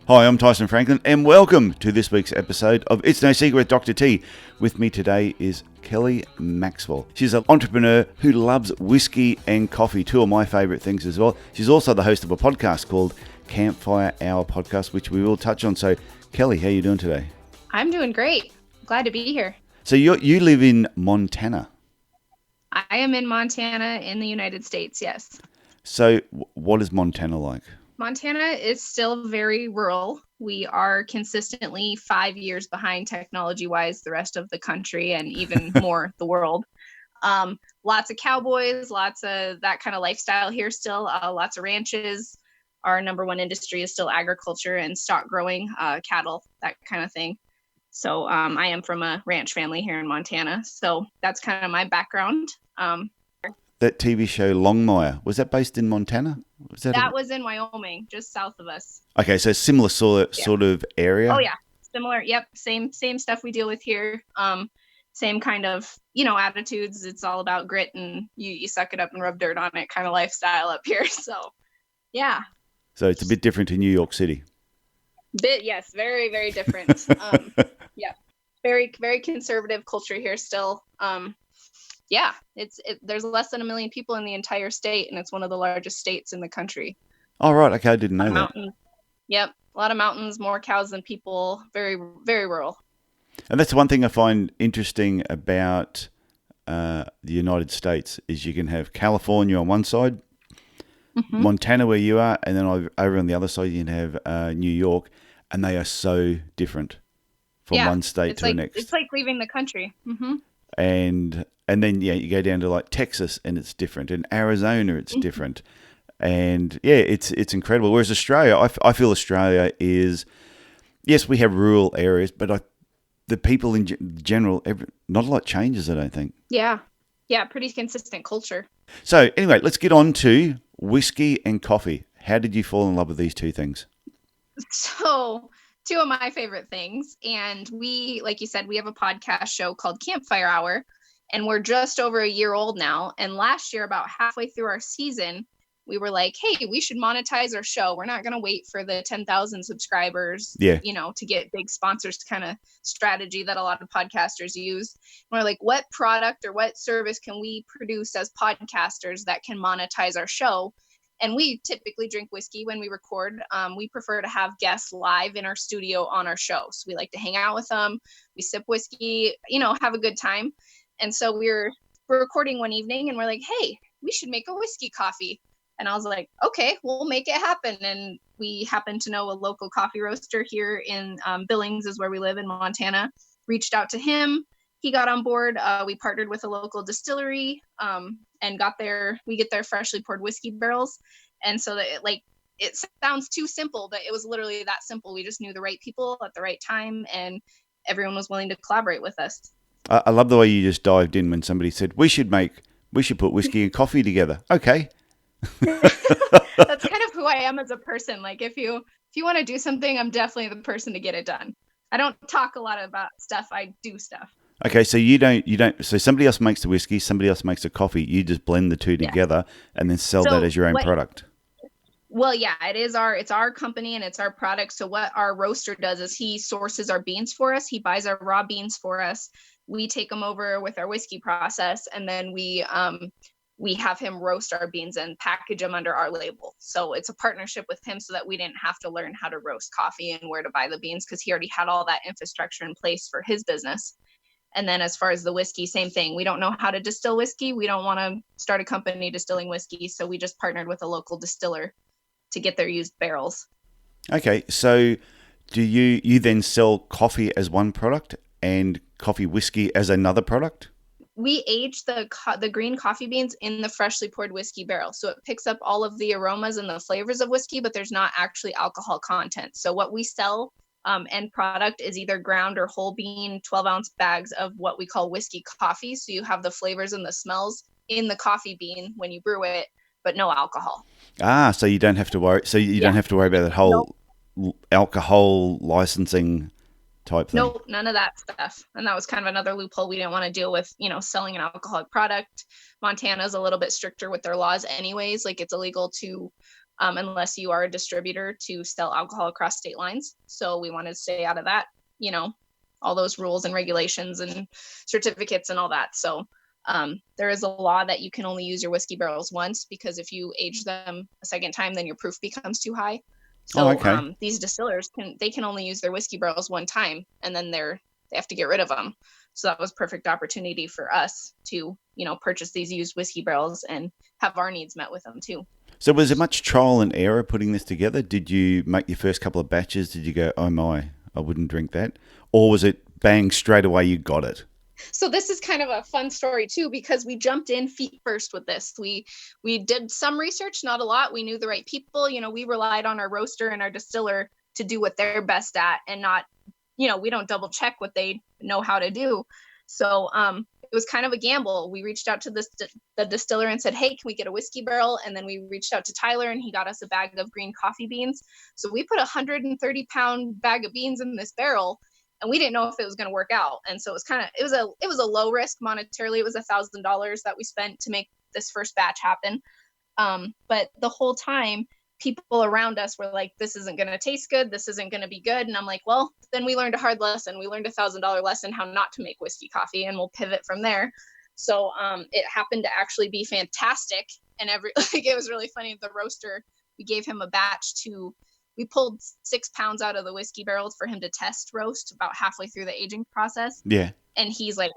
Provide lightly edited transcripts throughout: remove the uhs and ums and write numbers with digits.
Hi, I'm Tyson Franklin, and welcome to this week's episode of It's No Secret with Dr. T. With me today is Kelli Maxwell. She's an entrepreneur who loves whiskey and coffee, two of my favourite things as well. She's also the host of a podcast called Campfire Hour podcast, which we will touch on. So, Kelli, how are you doing today? I'm doing great. Glad to be here. So you live in Montana. I am in Montana in the United States, yes. So what is Montana like? Montana is still very rural. We are consistently 5 years behind technology-wise the rest of the country and even more the world. Lots of cowboys, lots of that kind of lifestyle here still, lots of ranches. Our number one industry is still agriculture and stock growing, cattle, that kind of thing. So I am from a ranch family here in Montana. So that's kind of my background. That TV show Longmire, was that based in Montana? That was in Wyoming, just south of us. Okay, so similar sort of area? Oh, yeah. Similar. Yep. Same stuff we deal with here. Same kind of, attitudes. It's all about grit and you suck it up and rub dirt on it kind of lifestyle up here. So, yeah. So it's a bit different to New York City. Yes. Very, very different. Yeah. Very, very conservative culture here still. Yeah, there's less than 1 million people in the entire state, and it's one of the largest states in the country. Oh, right. Okay, I didn't know that. Mountains. Yep, a lot of mountains, more cows than people, very, very rural. And that's one thing I find interesting about the United States is you can have California on one side, Montana where you are, and then over on the other side you can have New York, and they are so different from one state to the next. It's like leaving the country. Mm-hmm. And then, you go down to like Texas and it's different. In Arizona, it's different. And it's incredible. Whereas Australia, I feel Australia is, yes, we have rural areas, but the people in general, not a lot changes, I don't think. Yeah. Yeah. Pretty consistent culture. So anyway, let's get on to whiskey and coffee. How did you fall in love with these two things? So, two of my favorite things. And we, like you said, we have a podcast show called Campfire Hour. And we're just over a year old now. And last year, about halfway through our season, we were like, hey, we should monetize our show. We're not going to wait for the 10,000 subscribers, to get big sponsors kind of strategy that a lot of podcasters use. And we're like, what product or what service can we produce as podcasters that can monetize our show? And we typically drink whiskey when we record. We prefer to have guests live in our studio on our show. So we like to hang out with them. We sip whiskey, have a good time. And so we're recording one evening and we're like, hey, we should make a whiskey coffee. And I was like, okay, we'll make it happen. And we happen to know a local coffee roaster here in Billings is where we live in Montana. Reached out to him. He got on board. We partnered with a local distillery and we get their freshly poured whiskey barrels. And so that it sounds too simple, but it was literally that simple. We just knew the right people at the right time and everyone was willing to collaborate with us. I love the way you just dived in when somebody said, we should put whiskey and coffee together. Okay. That's kind of who I am as a person. Like if you want to do something, I'm definitely the person to get it done. I don't talk a lot about stuff. I do stuff. Okay. So you don't, so somebody else makes the whiskey, somebody else makes the coffee. You just blend the two together and then sell that as your own product. Well, yeah, it's our company and it's our product. So what our roaster does is he sources our beans for us. He buys our raw beans for us. We take them over with our whiskey process, and then we have him roast our beans and package them under our label. So it's a partnership with him so that we didn't have to learn how to roast coffee and where to buy the beans because he already had all that infrastructure in place for his business. And then as far as the whiskey, same thing. We don't know how to distill whiskey. We don't want to start a company distilling whiskey. So we just partnered with a local distiller to get their used barrels. Okay. So do you then sell coffee as one product and coffee whiskey as another product? We age the green coffee beans in the freshly poured whiskey barrel. So it picks up all of the aromas and the flavors of whiskey, but there's not actually alcohol content. So what we sell end product is either ground or whole bean 12-ounce bags of what we call whiskey coffee. So you have the flavors and the smells in the coffee bean when you brew it, but no alcohol. So you don't have to worry. So you don't have to worry about that whole alcohol licensing type thing. Nope, none of that stuff. And that was kind of another loophole we didn't want to deal with, selling an alcoholic product. Montana's a little bit stricter with their laws anyways. Like it's illegal to unless you are a distributor to sell alcohol across state lines. So we wanted to stay out of that, all those rules and regulations and certificates and all that. So there is a law that you can only use your whiskey barrels once, because if you age them a second time, then your proof becomes too high. So these distillers can only use their whiskey barrels one time, and then they have to get rid of them. So that was perfect opportunity for us to, purchase these used whiskey barrels and have our needs met with them too. So was there much trial and error putting this together? Did you make your first couple of batches? Did you go, oh my, I wouldn't drink that? Or was it bang, straight away you got it? So this is kind of a fun story too, because we jumped in feet first with this. We did some research, not a lot. We knew the right people. We relied on our roaster and our distiller to do what they're best at, and not, we don't double check what they know how to do. So it was kind of a gamble. We reached out to the distiller and said, hey, can we get a whiskey barrel? And then we reached out to Tyler, and he got us a bag of green coffee beans. So we put a 130-pound bag of beans in this barrel, and we didn't know if it was going to work out. And so it was a low risk monetarily. It was $1,000 that we spent to make this first batch happen. But the whole time, people around us were like, this isn't going to taste good. This isn't going to be good. And I'm like, well, then we learned a hard lesson. We learned $1,000 lesson how not to make whiskey coffee, and we'll pivot from there. So it happened to actually be fantastic. And it was really funny. The roaster, we gave him a batch we pulled 6 pounds out of the whiskey barrels for him to test roast about halfway through the aging process. Yeah. And he's like,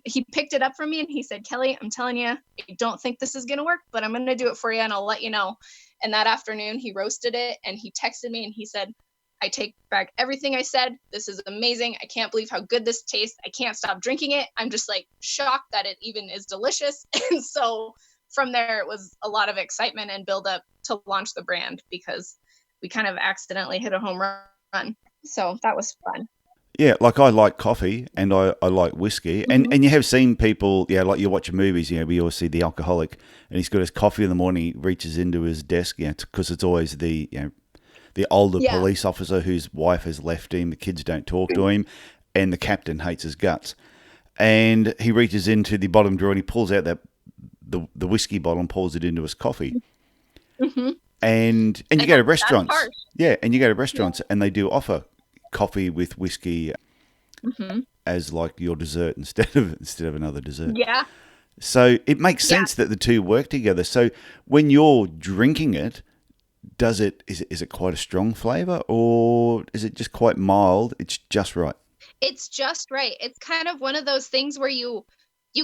he picked it up from me and he said, Kelly, I'm telling you, I don't think this is going to work, but I'm going to do it for you and I'll let you know. And that afternoon he roasted it and he texted me and he said, I take back everything I said. This is amazing. I can't believe how good this tastes. I can't stop drinking it. I'm just like shocked that it even is delicious. And so from there, it was a lot of excitement and build up to launch the brand, because we kind of accidentally hit a home run. So that was fun. Yeah, like I like coffee and I like whiskey. Mm-hmm. And you have seen people, like you watch movies, we always see the alcoholic and he's got his coffee in the morning, he reaches into his desk, because it's always the older police officer whose wife has left him, the kids don't talk to him, and the captain hates his guts. And he reaches into the bottom drawer and he pulls out the whiskey bottle and pours it into his coffee. Mm-hmm. And you go to restaurants. Yeah, and you go to restaurants and they do offer coffee with whiskey as like your dessert instead of another dessert. Yeah. So it makes sense that the two work together. So when you're drinking it, is it quite a strong flavor, or is it just quite mild? It's just right. It's just right. It's kind of one of those things where you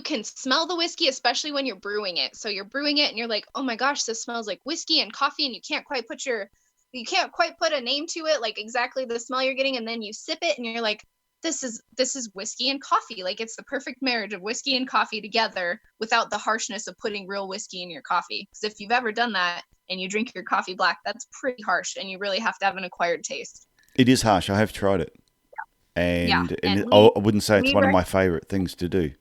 can smell the whiskey, especially when you're brewing it. So you're brewing it and you're like, oh my gosh, this smells like whiskey and coffee, and you can't quite put a name to it, like exactly the smell you're getting. And then you sip it and you're like, this is whiskey and coffee. Like, it's the perfect marriage of whiskey and coffee together without the harshness of putting real whiskey in your coffee. Because if you've ever done that and you drink your coffee black, that's pretty harsh, and you really have to have an acquired taste. It is harsh. I have tried it. And I wouldn't say it's one of my favorite things to do.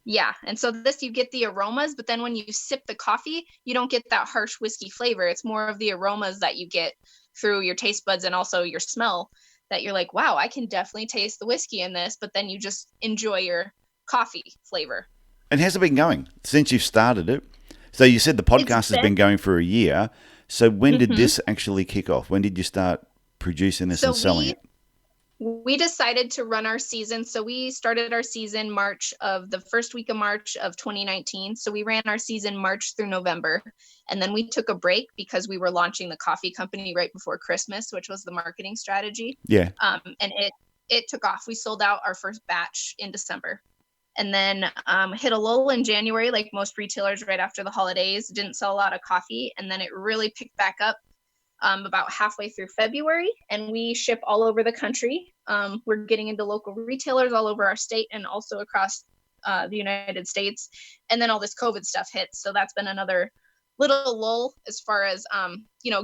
Yeah. And so you get the aromas, but then when you sip the coffee, you don't get that harsh whiskey flavor. It's more of the aromas that you get through your taste buds and also your smell, that you're like, wow, I can definitely taste the whiskey in this, but then you just enjoy your coffee flavor. And how's it been going since you've started it? So you said the podcast has been going for a year. So when did this actually kick off? When did you start producing this and selling it? We decided to run our season. So we started our season the first week of March of 2019. So we ran our season March through November. And then we took a break because we were launching the coffee company right before Christmas, which was the marketing strategy. Yeah. And it took off. We sold out our first batch in December. And then hit a lull in January, like most retailers right after the holidays, didn't sell a lot of coffee. And then it really picked back up about halfway through February, and we ship all over the country. We're getting into local retailers all over our state and also across the United States. And then all this COVID stuff hits. So that's been another little lull as far as,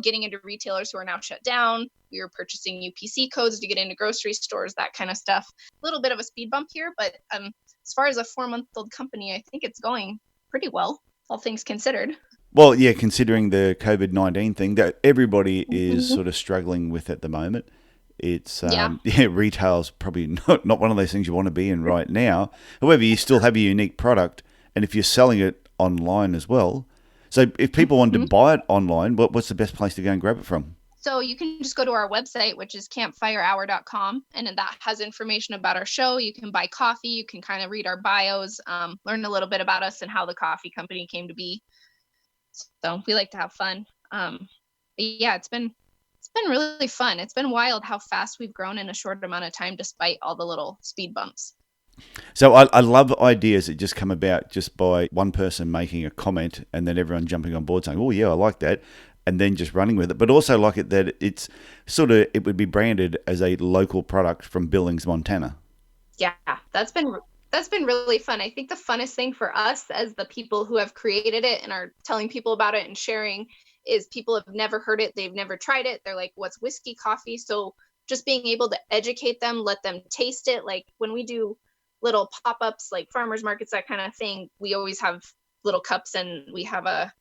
getting into retailers who are now shut down. We were purchasing UPC codes to get into grocery stores, that kind of stuff. A little bit of a speed bump here, but as far as a 4-month-old company, I think it's going pretty well, all things considered. Well, yeah, considering the COVID-19 thing that everybody is sort of struggling with at the moment. It's, retail's probably not one of those things you want to be in right now. However, you still have a unique product, and if you're selling it online as well, So if people wanted to buy it online, what's the best place to go and grab it from? So you can just go to our website, which is campfirehour.com, and that has information about our show. You can buy coffee. You can kind of read our bios, learn a little bit about us and how the coffee company came to be. So we like to have fun. But yeah, it's been really fun. It's been wild how fast we've grown in a short amount of time, despite all the little speed bumps. So I love ideas that just come about just by one person making a comment and then everyone jumping on board saying, oh yeah, I like that, and then just running with it. But also like it that it's sort of, it would be branded as a local product from Billings, Montana. Yeah, that's been really fun. I think the funnest thing for us as the people who have created it and are telling people about it and sharing is people have never heard it. They've never tried it. They're like, what's whiskey coffee? So just being able to educate them, let them taste it. Like when we do little pop-ups, like farmers markets, that kind of thing, we always have little cups and we have a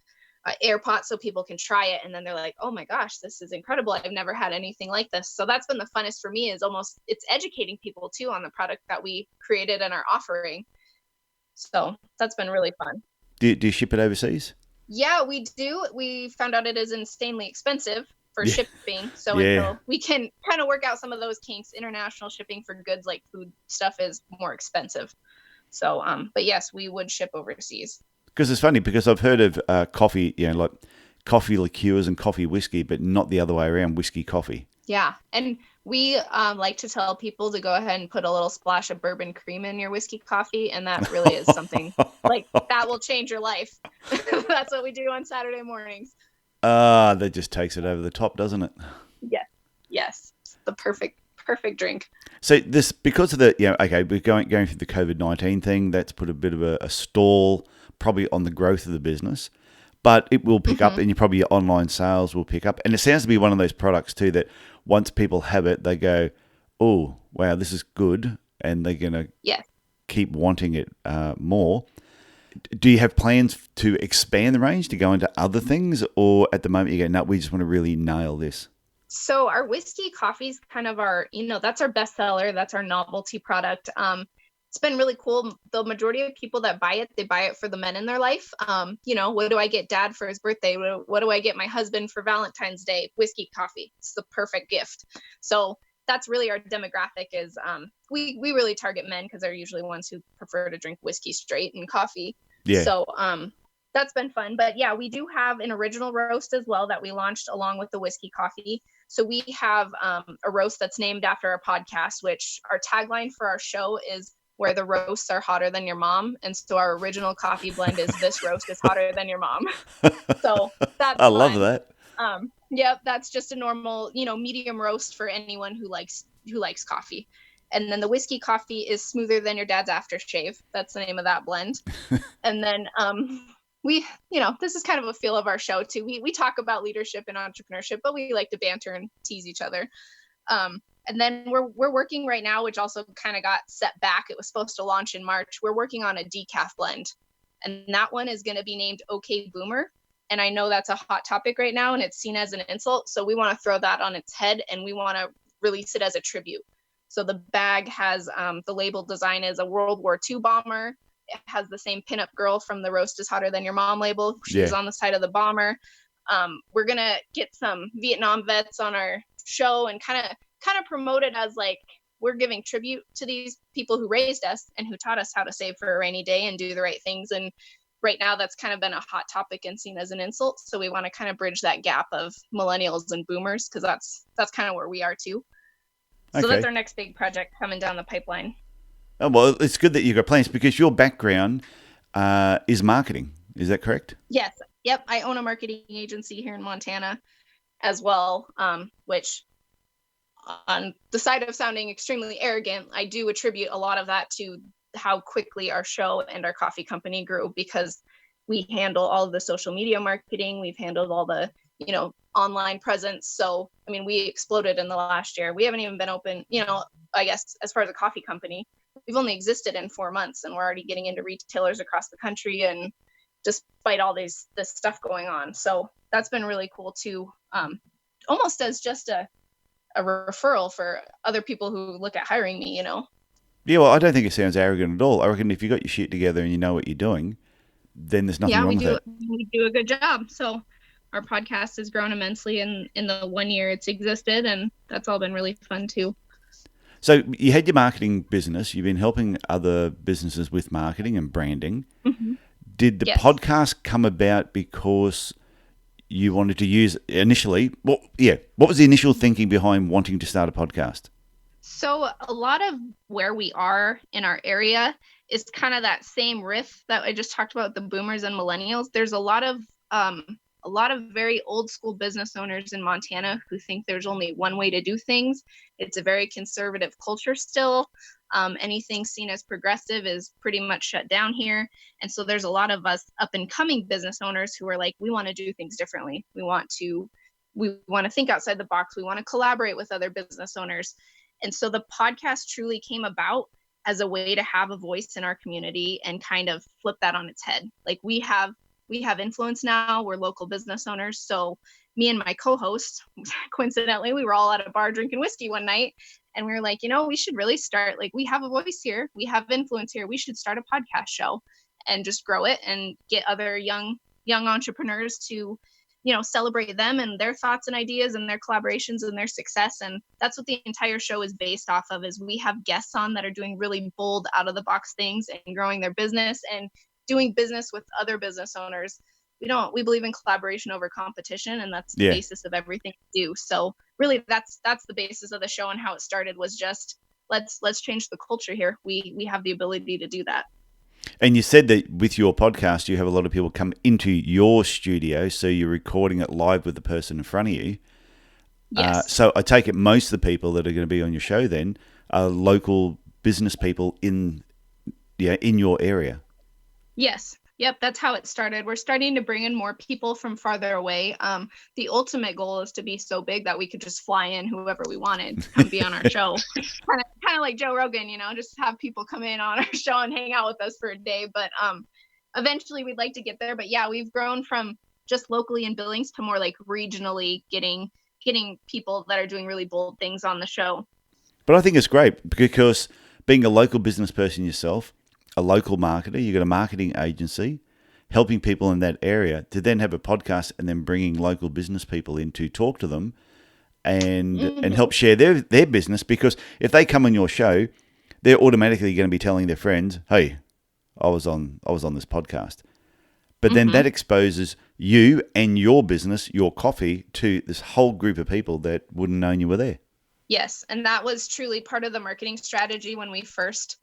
air pot so people can try it. And then they're like, oh my gosh, this is incredible. I've never had anything like this. So that's been the funnest for me, is it's educating people too on the product that we created and are offering. So that's been really fun. Do you ship it overseas? Yeah, we do. We found out it is insanely expensive for shipping. So until we can kind of work out some of those kinks, international shipping for goods like food stuff is more expensive. So, but yes, we would ship overseas. Because it's funny, because I've heard of coffee, like coffee liqueurs and coffee whiskey, but not the other way around, whiskey coffee. Yeah. And we like to tell people to go ahead and put a little splash of bourbon cream in your whiskey coffee. And that really is something like that will change your life. That's what we do on Saturday mornings. That just takes it over the top, doesn't it? Yes. The perfect drink. So this, because of the, okay, we're going through the COVID-19 thing, that's put a bit of a stall probably on the growth of the business, but it will pick up, and your online sales will pick up. And it sounds to be one of those products too that once people have it, they go, oh, wow, this is good. And they're going to keep wanting it more. Do you have plans to expand the range, to go into other things? Or at the moment you go, no, we just want to really nail this? So our whiskey coffee is kind of our, that's our bestseller. That's our novelty product. It's been really cool. The majority of people that buy it, they buy it for the men in their life. What do I get dad for his birthday? What do I get my husband for Valentine's Day? Whiskey coffee. It's the perfect gift. So that's really our demographic is we really target men because they're usually ones who prefer to drink whiskey straight and coffee. Yeah. So that's been fun. But yeah, we do have an original roast as well that we launched along with the whiskey coffee. So we have a roast that's named after our podcast, which our tagline for our show is where the roasts are hotter than your mom. And so our original coffee blend is this roast is hotter than your mom. So that's I love that. Yep, that's just a normal, medium roast for anyone who likes coffee. And then the whiskey coffee is smoother than your dad's aftershave. That's the name of that blend. And then we, this is kind of a feel of our show too. We talk about leadership and entrepreneurship, but we like to banter and tease each other. And then we're working right now, which also kind of got set back. It was supposed to launch in March. We're working on a decaf blend, and that one is going to be named OK Boomer. And I know that's a hot topic right now, and it's seen as an insult. So we want to throw that on its head, and we want to release it as a tribute. So the bag has the label design is a World War II bomber. It has the same pinup girl from the Roast is Hotter Than Your Mom label. She's on the side of the bomber. We're going to get some Vietnam vets on our show and kind of promote it as like we're giving tribute to these people who raised us and who taught us how to save for a rainy day and do the right things. And right now that's kind of been a hot topic and seen as an insult. So we want to kind of bridge that gap of millennials and boomers, because that's kind of where we are too. So that's our next big project coming down the pipeline. Oh, well, it's good that you've got plans, because your background is marketing. Is that correct? Yes. Yep. I own a marketing agency here in Montana as well, which on the side of sounding extremely arrogant, I do attribute a lot of that to how quickly our show and our coffee company grew, because we handle all of the social media marketing. We've handled all the, online presence. So, we exploded in the last year. We haven't even been open, I guess, as far as a coffee company, we've only existed in 4 months, and we're already getting into retailers across the country, and despite all this stuff going on. So that's been really cool too. Almost as just a referral for other people who look at hiring me, Yeah, well, I don't think it sounds arrogant at all. I reckon if you got your shit together and you know what you're doing, then there's nothing wrong with it. We do a good job. So our podcast has grown immensely in the 1 year it's existed, and that's all been really fun too. So you had your marketing business. You've been helping other businesses with marketing and branding. Mm-hmm. Did the podcast come about because you wanted to use initially? What was the initial thinking behind wanting to start a podcast? So a lot of where we are in our area is kind of that same riff that I just talked about, the boomers and millennials. There's a lot of very old school business owners in Montana who think there's only one way to do things. It's a very conservative culture still. Anything seen as progressive is pretty much shut down here. And so there's a lot of us up and coming business owners who are like, we want to do things differently. We want to think outside the box. We want to collaborate with other business owners. And so the podcast truly came about as a way to have a voice in our community and kind of flip that on its head. Like we have influence now. We're local business owners. So me and my co-host, coincidentally, we were all at a bar drinking whiskey one night, and we were like, we should really start, like, we have a voice here. We have influence here. We should start a podcast show and just grow it and get other young entrepreneurs to, celebrate them and their thoughts and ideas and their collaborations and their success. And that's what the entire show is based off of, is we have guests on that are doing really bold, out of the box things and growing their business and doing business with other business owners. We believe in collaboration over competition, and that's the basis of everything we do. So really that's the basis of the show, and how it started was just let's change the culture here. We have the ability to do that. And you said that with your podcast, you have a lot of people come into your studio, so you're recording it live with the person in front of you. Yes. So I take it most of the people that are going to be on your show then are local business people in your area. Yes. Yep. That's how it started. We're starting to bring in more people from farther away. The ultimate goal is to be so big that we could just fly in whoever we wanted to come be on our show. kind of like Joe Rogan, just have people come in on our show and hang out with us for a day. But eventually we'd like to get there. But yeah, we've grown from just locally in Billings to more like regionally getting people that are doing really bold things on the show. But I think it's great because being a local business person yourself, a local marketer, you've got a marketing agency, helping people in that area, to then have a podcast and then bringing local business people in to talk to them and help share their business. Because if they come on your show, they're automatically going to be telling their friends, hey, I was on this podcast. But then that exposes you and your business, your coffee, to this whole group of people that wouldn't know you were there. Yes. And that was truly part of the marketing strategy when we first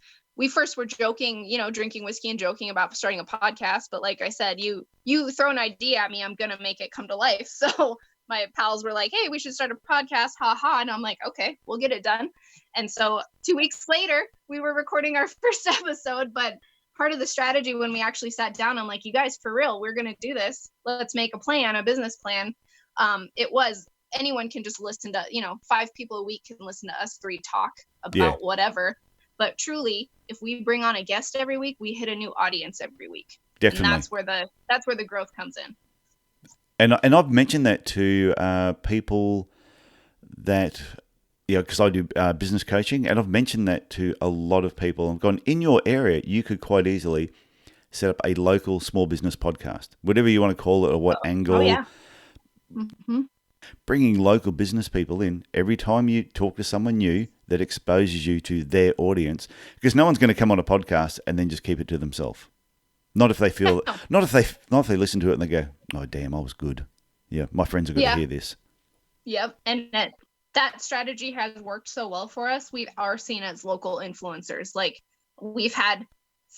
were joking, drinking whiskey and joking about starting a podcast. But like I said, you throw an idea at me, I'm going to make it come to life. So my pals were like, hey, we should start a podcast. Ha ha. And I'm like, okay, we'll get it done. And so 2 weeks later, we were recording our first episode. But part of the strategy when we actually sat down, I'm like, you guys, for real, we're going to do this. Let's make a business plan. It was anyone can just listen to, 5 people a week can listen to us 3 talk about whatever. But truly, if we bring on a guest every week, we hit a new audience every week. Definitely. And that's where the growth comes in. And I've mentioned that to people that, because I do business coaching, and I've mentioned that to a lot of people. I've gone, in your area, you could quite easily set up a local small business podcast, whatever you want to call it or what angle. Oh, yeah. Mm-hmm. Bringing local business people in every time you talk to someone new that exposes you to their audience, because no one's going to come on a podcast and then just keep it to themselves. Not if they feel, not if they listen to it and they go, oh damn, I was good. Yeah, my friends are going to hear this. Yep, and that strategy has worked so well for us. We are seen as local influencers. Like we've had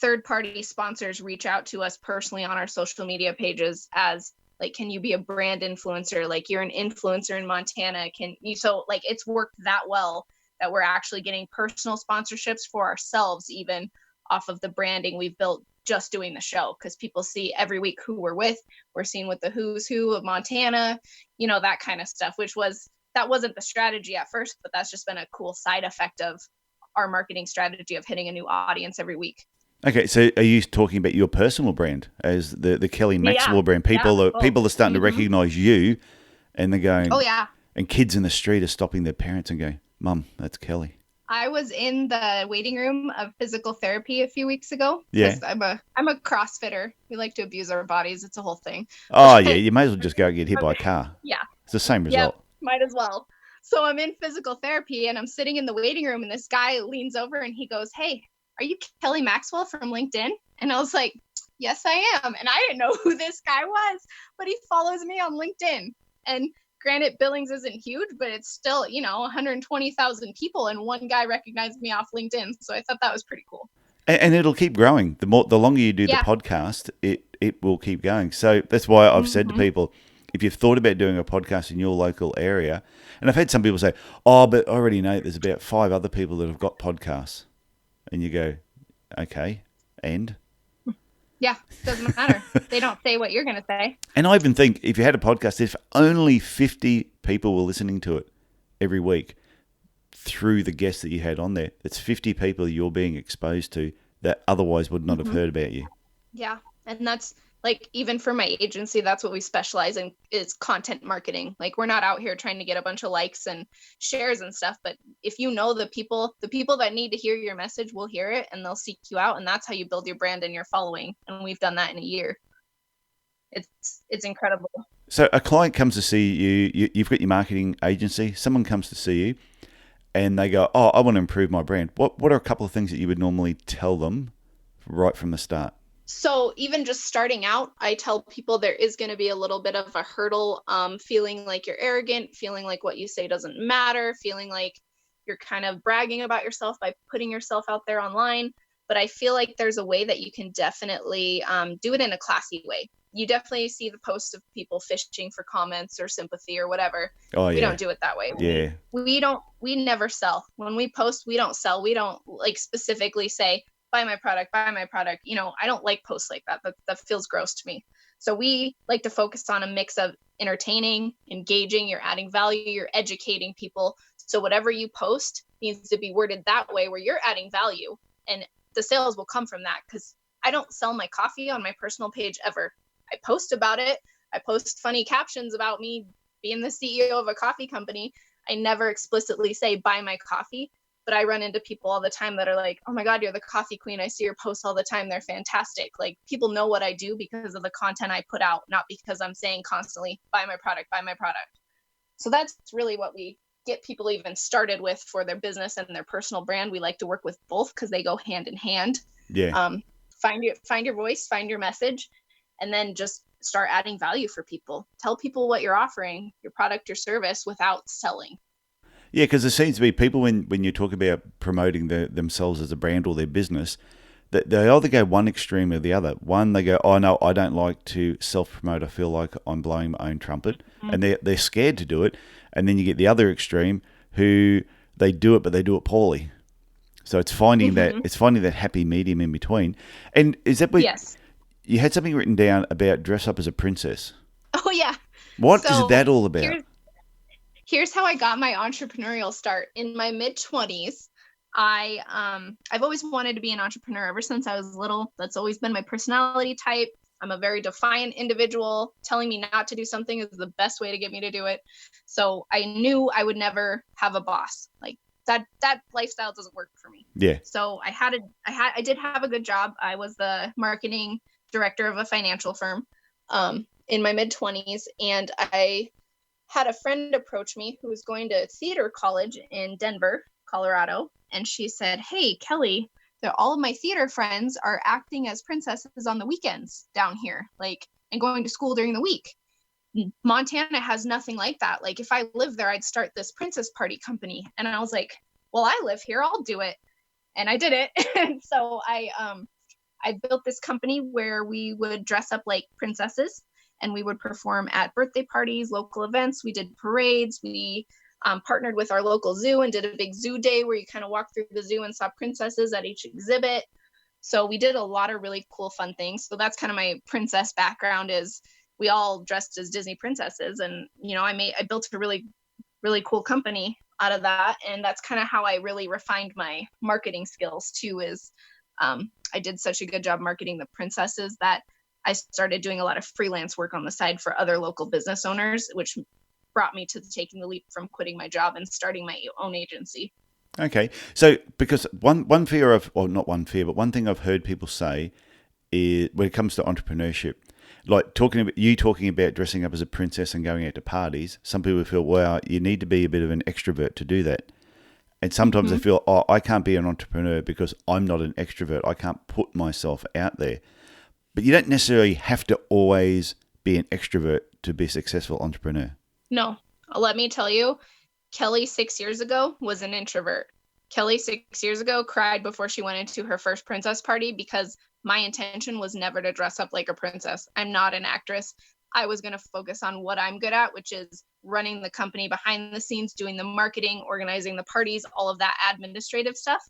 third-party sponsors reach out to us personally on our social media pages as like, can you be a brand influencer? Like you're an influencer in Montana. So like it's worked that well that we're actually getting personal sponsorships for ourselves, even off of the branding we've built just doing the show. Because people see every week who we're with. We're seen with the who's who of Montana, that kind of stuff, that wasn't the strategy at first, but that's just been a cool side effect of our marketing strategy of hitting a new audience every week. Okay, so are you talking about your personal brand as the Kelli Maxwell brand? People are starting to recognize you, and they're going, oh yeah. And kids in the street are stopping their parents and going, Mum, that's Kelli. I was in the waiting room of physical therapy a few weeks ago. Yeah. Because I'm a CrossFitter. We like to abuse our bodies. It's a whole thing. Oh, yeah. You may as well just go get hit by a car. Yeah. It's the same Yep. result. Might as well. So I'm in physical therapy and I'm sitting in the waiting room and this guy leans over and he goes, "Hey, are you Kelli Maxwell from LinkedIn?" And I was like, "Yes, I am." And I didn't know who this guy was, but he follows me on LinkedIn. And granted, Billings isn't huge, but it's still, 120,000 people and one guy recognized me off LinkedIn. So I thought that was pretty cool. And it'll keep growing. The longer you do Yeah. the podcast, it will keep going. So that's why I've said to people, if you've thought about doing a podcast in your local area, and I've had some people say, "Oh, but I already know there's about 5 other people that have got podcasts," and you go, "Okay, and." Yeah, doesn't matter. They don't say what you're going to say. And I even think if you had a podcast, if only 50 people were listening to it every week through the guests that you had on there, that's 50 people you're being exposed to that otherwise would not have heard about you. Yeah. And that's like, even for my agency, that's what we specialize in, is content marketing. Like, we're not out here trying to get a bunch of likes and shares and stuff, but if the people that need to hear your message will hear it and they'll seek you out. And that's how you build your brand and your following. And we've done that in a year. It's incredible. So a client comes to see you, you've got your marketing agency, someone comes to see you and they go, "Oh, I want to improve my brand." What are a couple of things that you would normally tell them right from the start? So even just starting out, I tell people there is going to be a little bit of a hurdle, feeling like you're arrogant, feeling like what you say doesn't matter, feeling like you're kind of bragging about yourself by putting yourself out there online. But I feel like there's a way that you can definitely do it in a classy way. You definitely see the posts of people fishing for comments or sympathy or whatever. Oh, We yeah. don't do it that way. Yeah. We never sell. When we post, we don't sell. We don't like specifically say, "Buy my product, buy my product." I don't like posts like that. That feels gross to me. So we like to focus on a mix of entertaining, engaging, you're adding value, you're educating people. So whatever you post needs to be worded that way where you're adding value, and the sales will come from that, because I don't sell my coffee on my personal page ever. I post about it. I post funny captions about me being the CEO of a coffee company. I never explicitly say, "Buy my coffee." But I run into people all the time that are like, "Oh my God, you're the coffee queen. I see your posts all the time. They're fantastic." Like, people know what I do because of the content I put out, not because I'm saying constantly, "Buy my product, buy my product." So that's really what we get people even started with for their business and their personal brand. We like to work with both because they go hand in hand. Yeah. Find your voice, find your message, and then just start adding value for people. Tell people what you're offering, your product, your service, without selling. Yeah, because there seems to be people when you talk about promoting themselves as a brand or their business, that they either go one extreme or the other. One, they go, "Oh no, I don't like to self-promote. I feel like I'm blowing my own trumpet," and they're scared to do it. And then you get the other extreme who they do it, but they do it poorly. So it's finding that happy medium in between. And is that what Yes. you had something written down about dress up as a princess? Oh yeah. What is that all about? Here's how I got my entrepreneurial start. In my mid-20s, I've always wanted to be an entrepreneur ever since I was little. That's always been my personality type. I'm a very defiant individual. Telling me not to do something is the best way to get me to do it. So I knew I would never have a boss. Like, that lifestyle doesn't work for me. Yeah. So I did have a good job. I was the marketing director of a financial firm in my mid-20s, and I had a friend approach me who was going to theater college in Denver, Colorado, and she said, "Hey, Kelli, all of my theater friends are acting as princesses on the weekends down here, like, and going to school during the week. Montana has nothing like that. Like, if I lived there, I'd start this princess party company." And I was like, "Well, I live here, I'll do it." And I did it. And so I built this company where we would dress up like princesses and we would perform at birthday parties, local events. We did parades. We partnered with our local zoo and did a big zoo day where you kind of walk through the zoo and saw princesses at each exhibit. So we did a lot of really cool, fun things. So that's kind of my princess background, is we all dressed as Disney princesses. And, I built a really, really cool company out of that. And that's kind of how I really refined my marketing skills too, is I did such a good job marketing the princesses that I started doing a lot of freelance work on the side for other local business owners, which brought me to taking the leap from quitting my job and starting my own agency. Okay. So because one fear of, well, not one fear, but one thing I've heard people say is when it comes to entrepreneurship, like talking about dressing up as a princess and going out to parties, some people feel, wow, you need to be a bit of an extrovert to do that. And sometimes they feel, oh, I can't be an entrepreneur because I'm not an extrovert. I can't put myself out there. But you don't necessarily have to always be an extrovert to be a successful entrepreneur. No, let me tell you, Kelli 6 years ago was an introvert. Kelli 6 years ago cried before she went into her first princess party because my intention was never to dress up like a princess. I'm not an actress. I was going to focus on what I'm good at, which is running the company behind the scenes, doing the marketing, organizing the parties, all of that administrative stuff.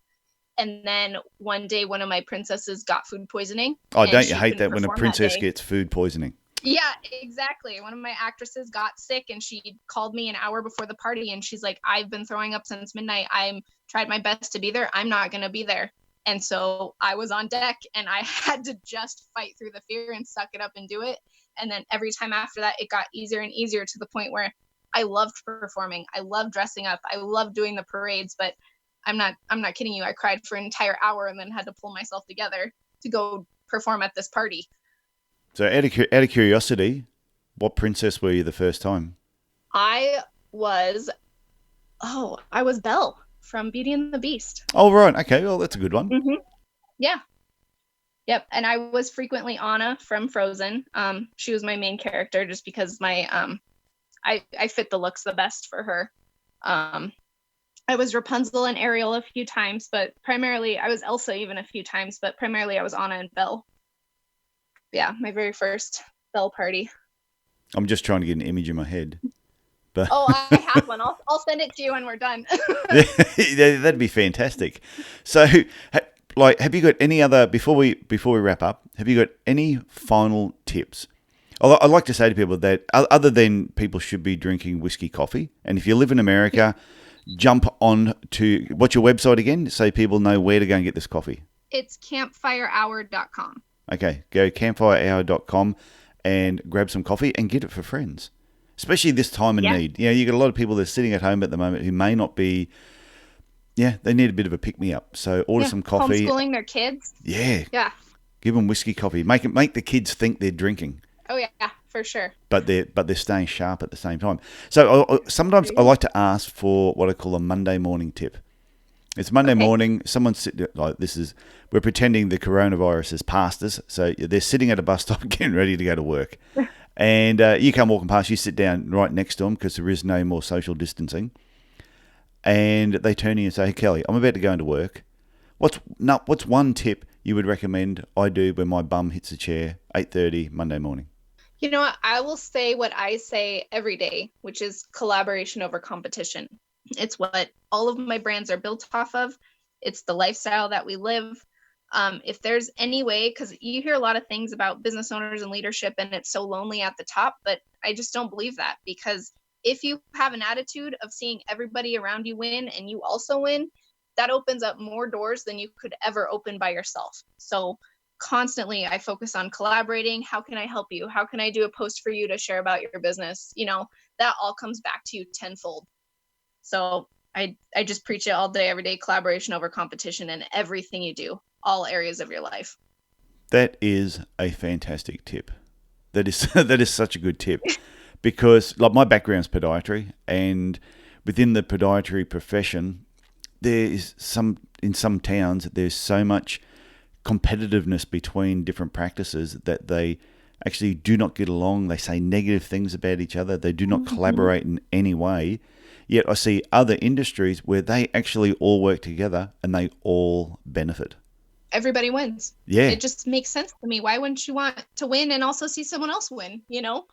And then one day, one of my princesses got food poisoning. Oh, don't you hate that when a princess gets food poisoning? Yeah, exactly. One of my actresses got sick and she called me an hour before the party and she's like, I've been throwing up since midnight. I'm tried my best to be there. I'm not going to be there. And so I was on deck and I had to just fight through the fear and suck it up and do it. And then every time after that, it got easier and easier to the point where I loved performing. I loved dressing up. I loved doing the parades, but I'm not kidding you. I cried for an entire hour and then had to pull myself together to go perform at this party. So out of curiosity, what princess were you the first time? I was Belle from Beauty and the Beast. Oh, right. Okay. Well, that's a good one. Mm-hmm. Yeah. Yep. And I was frequently Anna from Frozen. She was my main character just because I fit the looks the best for her. I was Rapunzel and Ariel a few times, but primarily I was Elsa even a few times, but primarily I was Anna and Belle. Yeah, my very first Belle party. I'm just trying to get an image in my head. But oh, I have one. I'll send it to you when we're done. Yeah, that'd be fantastic. So, have you got any other, before we wrap up, have you got any final tips? I'd like to say to people that other than people should be drinking whiskey coffee, and if you live in America, jump on to, what's your website again, so people know where to go and get this coffee? It's campfirehour.com. Okay, go campfirehour.com and grab some coffee and get it for friends, especially this time of need. You know, you got a lot of people that are sitting at home at the moment who may not be, they need a bit of a pick-me-up. So order some coffee. Homeschooling their kids. Yeah. Yeah. Give them whiskey coffee. Make the kids think they're drinking. Oh, yeah, for sure. But they're staying sharp at the same time. So sometimes I like to ask for what I call a Monday morning tip. It's Monday morning. Someone's sitting, we're pretending the coronavirus has passed us. So they're sitting at a bus stop getting ready to go to work. And you come walking past, you sit down right next to them because there is no more social distancing. And they turn to you and say, hey, Kelly, I'm about to go into work. What's one tip you would recommend I do when my bum hits the chair 8:30 Monday morning? You know what? I will say what I say every day, which is collaboration over competition. It's what all of my brands are built off of. It's the lifestyle that we live. If there's any way, because you hear a lot of things about business owners and leadership, and it's so lonely at the top, but I just don't believe that, because if you have an attitude of seeing everybody around you win and you also win, that opens up more doors than you could ever open by yourself. So constantly I focus on collaborating. How can I help you? How can I do a post for you to share about your business? You know, that all comes back to you tenfold. So I just preach it all day, every day, collaboration over competition in everything you do, all areas of your life. That is a fantastic tip. That is such a good tip, because like my background's podiatry, and within the podiatry profession, in some towns, there's so much competitiveness between different practices that they actually do not get along. They say negative things about each other. They do not collaborate in any way. Yet I see other industries where they actually all work together and they all benefit. Everybody wins. Yeah. It just makes sense to me. Why wouldn't you want to win and also see someone else win, you know?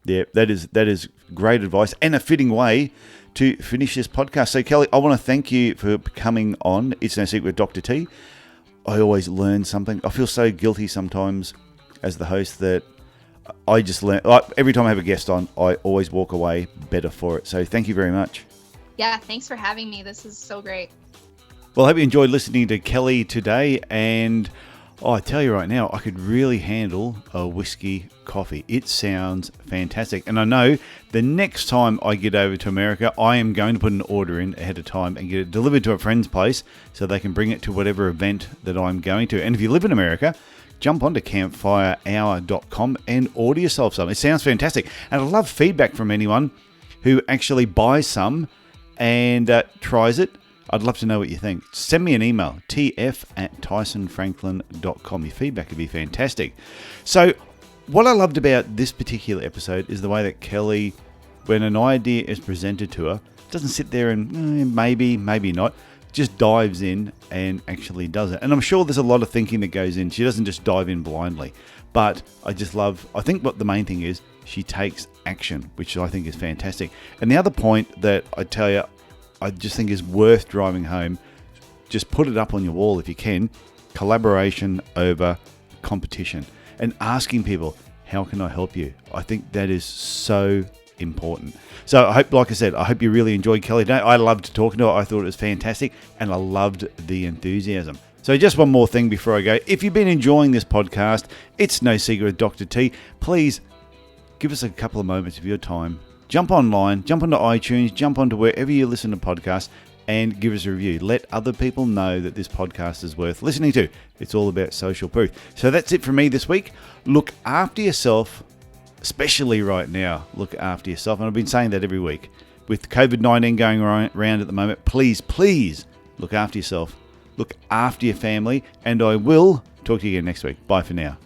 Yeah, that is great advice and a fitting way to finish this podcast. So, Kelly, I want to thank you for coming on It's No Secret with Dr. T. I always learn something. I feel so guilty sometimes as the host that I just learn. Every time I have a guest on, I always walk away better for it. So thank you very much. Yeah, thanks for having me. This is so great. Well, I hope you enjoyed listening to Kelly today, and Oh, I tell you right now, I could really handle a whiskey coffee. It sounds fantastic. And I know the next time I get over to America, I am going to put an order in ahead of time and get it delivered to a friend's place so they can bring it to whatever event that I'm going to. And if you live in America, jump onto campfirehour.com and order yourself some. It sounds fantastic. And I love feedback from anyone who actually buys some and tries it. I'd love to know what you think. Send me an email, tf@tysonfranklin.com. Your feedback would be fantastic. So what I loved about this particular episode is the way that Kelli, when an idea is presented to her, doesn't sit there and maybe not, just dives in and actually does it. And I'm sure there's a lot of thinking that goes in. She doesn't just dive in blindly. But I think what the main thing is, she takes action, which I think is fantastic. And the other point that I tell you, I just think is worth driving home, just put it up on your wall if you can, collaboration over competition, and asking people, how can I help you? I think that is so important. So I hope, like I said, I hope you really enjoyed Kelli today. I loved talking to her. I thought it was fantastic, and I loved the enthusiasm. So just one more thing before I go. If you've been enjoying this podcast, It's No Secret with Dr. T, please give us a couple of moments of your time. Jump online, jump onto iTunes, jump onto wherever you listen to podcasts, and give us a review. Let other people know that this podcast is worth listening to. It's all about social proof. So that's it from me this week. Look after yourself, especially right now. Look after yourself. And I've been saying that every week. With COVID-19 going around at the moment, please look after yourself. Look after your family. And I will talk to you again next week. Bye for now.